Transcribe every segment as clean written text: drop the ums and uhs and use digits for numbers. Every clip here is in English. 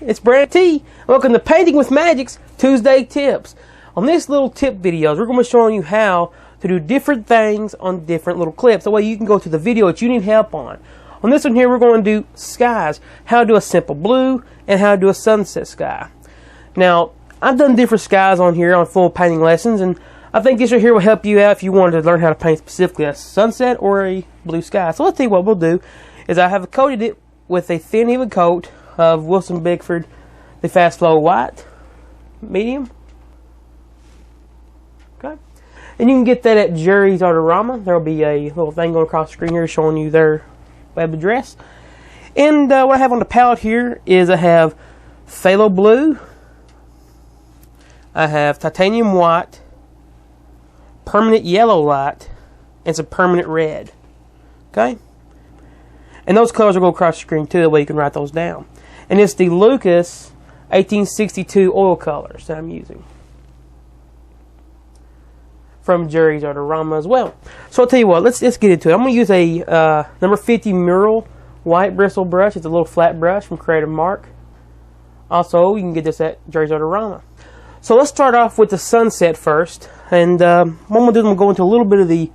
it's Brad T. Welcome to Painting with Magic's Tuesday Tips. On this little tip videos, we're going to be showing you how to do different things on different little clips. That way you can go to the video that you need help on. On this one here, we're going to do skies. How to do a simple blue and how to do a sunset sky. Now, I've done different skies on here on full painting lessons, and I think this right here will help you out if you wanted to learn how to paint specifically a sunset or a blue sky. So let's see what we'll do is I have coated it with a thin even coat of Wilson Bickford, the Fast Flow White, medium. Okay. And you can get that at Jerry's Artorama. There will be a little thing going across the screen here showing you their web address. And what I have on the palette here is I have phthalo blue, I have titanium white, permanent yellow light, and some permanent red. Okay? And those colors will go across the screen too, that way you can write those down. And it's the Lucas 1862 oil colors that I'm using from Jerry's Artorama as well. So I'll tell you what, let's get into it. I'm going to use a number 50 Mural white bristle brush. It's a little flat brush from Creative Mark. Also, you can get this at Jerry's Artorama. So let's start off with the sunset first. And what I'm going to do is I'm going to go into a little bit of the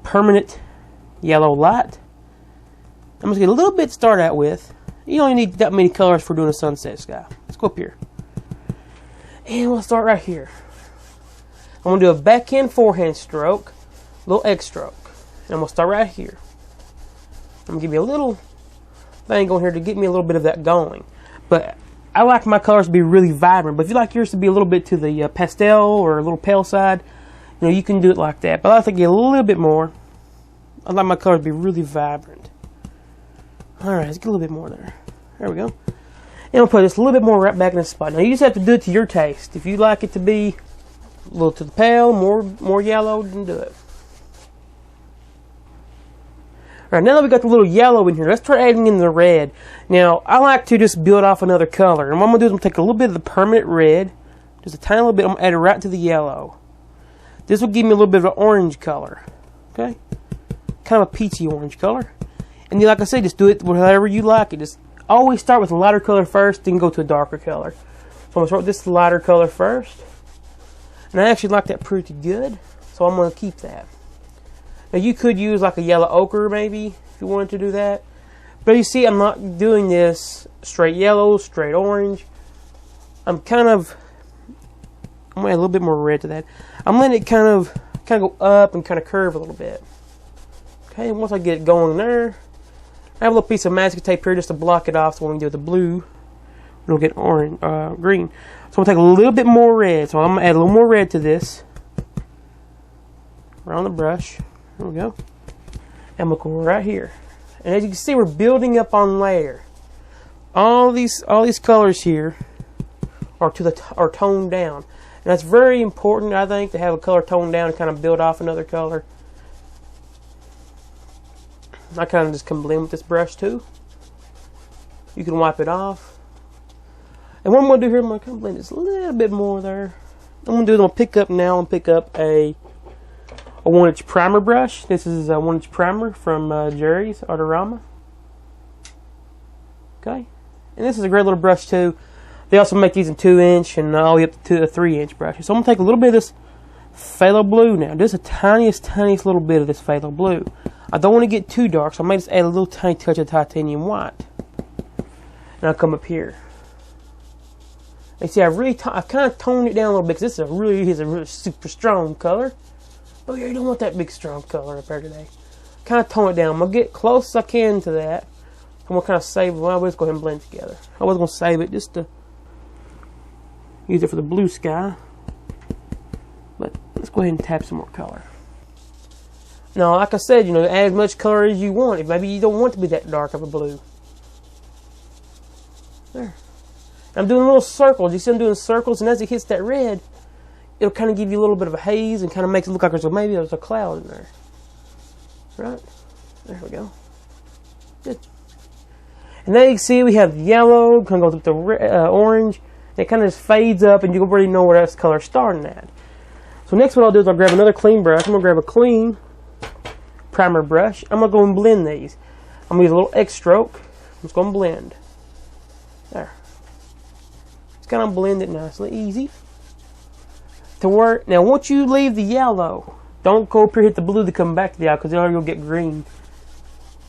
permanent yellow light. I'm going to get a little bit to start out with. You don't need that many colors for doing a sunset sky. Let's go up here. And we'll start right here. I'm going to do a backhand forehand stroke, a little X stroke. And I'm going to start right here. I'm going to give you a little thing going here to get me a little bit of that going. But I like my colors to be really vibrant. But if you like yours to be a little bit to the pastel or a little pale side, you know, you can do it like that. But I like to get a little bit more. I like my colors to be really vibrant. Alright, let's get a little bit more there. There we go. And we'll put this a little bit more right back in the spot. Now you just have to do it to your taste. If you like it to be a little to the pale, more yellow, then do it. Alright, now that we got the little yellow in here, let's try adding in the red. Now, I like to just build off another color. And what I'm going to do is I'm going to take a little bit of the permanent red, just a tiny little bit, I'm going to add it right to the yellow. This will give me a little bit of an orange color. Okay? Kind of a peachy orange color. And like I said, just do it whatever you like it. Just always start with a lighter color first, then go to a darker color. So I'm going to start with this lighter color first. And I actually like that pretty good, so I'm going to keep that. Now you could use like a yellow ochre maybe, if you wanted to do that. But you see, I'm not doing this straight yellow, straight orange. I'm going to add a little bit more red to that. I'm letting it kind of go up and kind of curve a little bit. Okay, and once I get it going there, I have a little piece of masking tape here just to block it off so when we do the blue, it'll get orange, green. So I'm going to take a little bit more red. So I'm going to add a little more red to this. Around the brush. There we go. And we'll go right here. And as you can see, we're building up on layer. All these colors here are toned down. And that's very important, I think, to have a color toned down and kind of build off another color. I kind of just can blend with this brush too. You can wipe it off. And what I'm going to do here, I'm going to kind of blend this a little bit more there. I'm going to do is I'm going to pick up a 1-inch primer brush. This is a 1-inch primer from Jerry's Artorama. Okay. And this is a great little brush too. They also make these in 2-inch and all the way up to a 3-inch brushes. So I'm going to take a little bit of this phthalo blue now. Just a tiniest little bit of this phthalo blue. I don't want to get too dark, so I might just add a little tiny touch of titanium white. And I'll come up here. And see, I've kind of toned it down a little bit because this is a really super strong color. But you don't want that big strong color up there today. Kind of tone it down. I'm going to get close as I can to that. I'm going to kind of save it. Well, let's go ahead and blend together. I was going to save it just to use it for the blue sky. But let's go ahead and tap some more color. Now, like I said, you know, add as much color as you want. If maybe you don't want it to be that dark of a blue. There. I'm doing little circles. You see I'm doing circles, and as it hits that red, it'll kind of give you a little bit of a haze and kind of makes it look like maybe there's a cloud in there. Right? There we go. Good. And now you can see we have yellow, kind of goes up to orange, and it kind of just fades up, and you already know where that color's starting at. So next what I'll do is I'll grab another clean brush. I'm going to grab a clean primer brush. I'm going to go and blend these. I'm going to use a little X stroke. I'm just going to blend. There. kind of blend it nicely, easy. To work. Now, once you leave the yellow, don't go up here hit the blue to come back to the yellow because then you'll get green.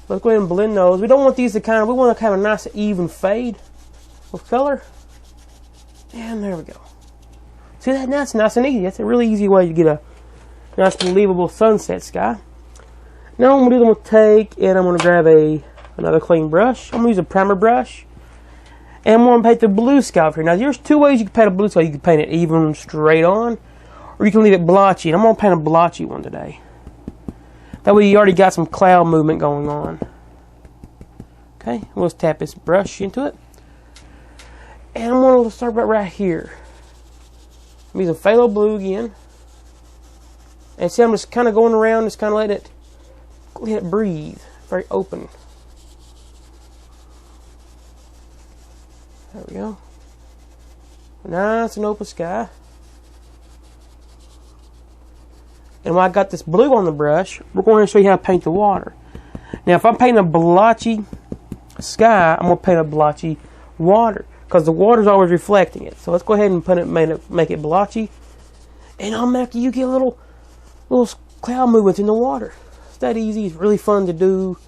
Let's go ahead and blend those. We don't want these to we want to have a nice even fade of color. And there we go. See that? That's nice and easy. That's a really easy way to get a nice believable sunset sky. Now I'm going to take and I'm going to grab another clean brush. I'm going to use a primer brush. And I'm going to paint the blue sky over here. Now there's two ways you can paint a blue sky. You can paint it even straight on, or you can leave it blotchy. And I'm going to paint a blotchy one today. That way you already got some cloud movement going on. Okay, we'll just tap this brush into it. And I'm going to start right here. I'm using phthalo blue again. And see, I'm just kind of going around, just kind of let it breathe. Very open. There we go. Nice and open sky. And when I got this blue on the brush, we're going to show you how to paint the water. Now, if I'm painting a blotchy sky, I'm going to paint a blotchy water because the water's always reflecting it. So let's go ahead and make it blotchy. And automatically you get little cloud movements in the water. It's that easy. It's really fun to do.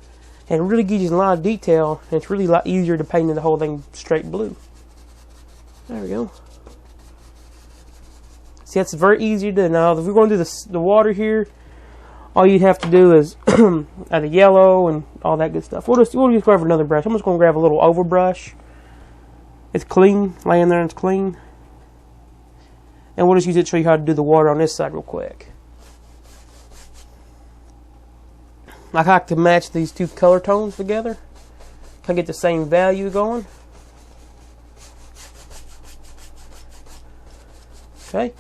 And it really gives you a lot of detail. And it's really a lot easier to paint the whole thing straight blue. There we go. See, that's very easy to do. Now, if we're going to do the water here, all you'd have to do is add the yellow and all that good stuff. We'll just grab another brush. I'm just going to grab a little overbrush. It's clean, laying there and it's clean. And we'll just use it to show you how to do the water on this side real quick. I like to match these two color tones together. I get the same value going. Okay.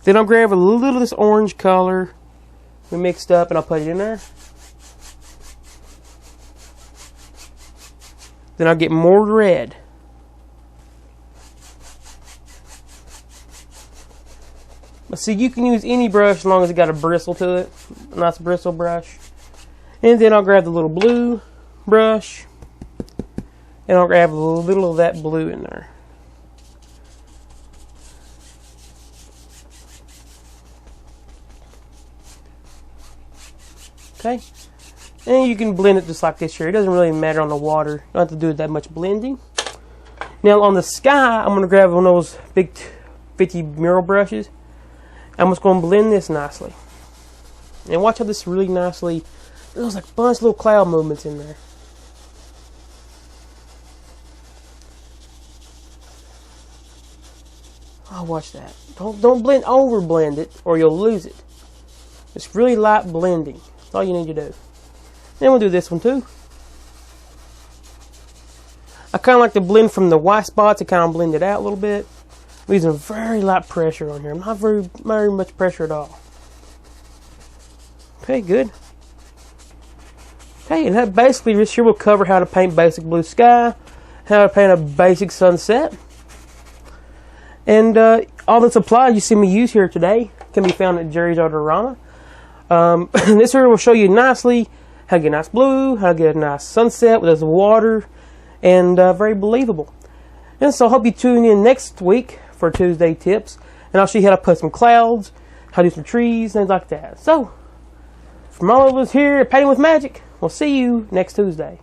Then I'll grab a little of this orange color we mixed up and I'll put it in there. Then I'll get more red. But see, you can use any brush as long as it got a bristle to it. A nice bristle brush. And then I'll grab the little blue brush. And I'll grab a little of that blue in there. Okay. And you can blend it just like this here. It doesn't really matter on the water. You don't have to do that much blending. Now on the sky, I'm going to grab one of those big 50 mural brushes. I'm just going to blend this nicely. And watch how this really nicely, there's like a bunch of little cloud movements in there. Oh, watch that. Don't over blend it or you'll lose it. It's really light blending. That's all you need to do. Then we'll do this one too. I kind of like to blend from the white spots to kind of blend it out a little bit. I'm using very light pressure on here. Not very much pressure at all. Okay, good. Okay, and that basically this here will cover how to paint basic blue sky, how to paint a basic sunset. And all the supplies you see me use here today can be found at Jerry's Artorama. This here will show you nicely how to get a nice blue, how to get a nice sunset with this water, and very believable. And so I hope you tune in next week for Tuesday tips, and I'll show you how to put some clouds, how to do some trees, things like that. So, from all of us here at Painting with Magic, we'll see you next Tuesday.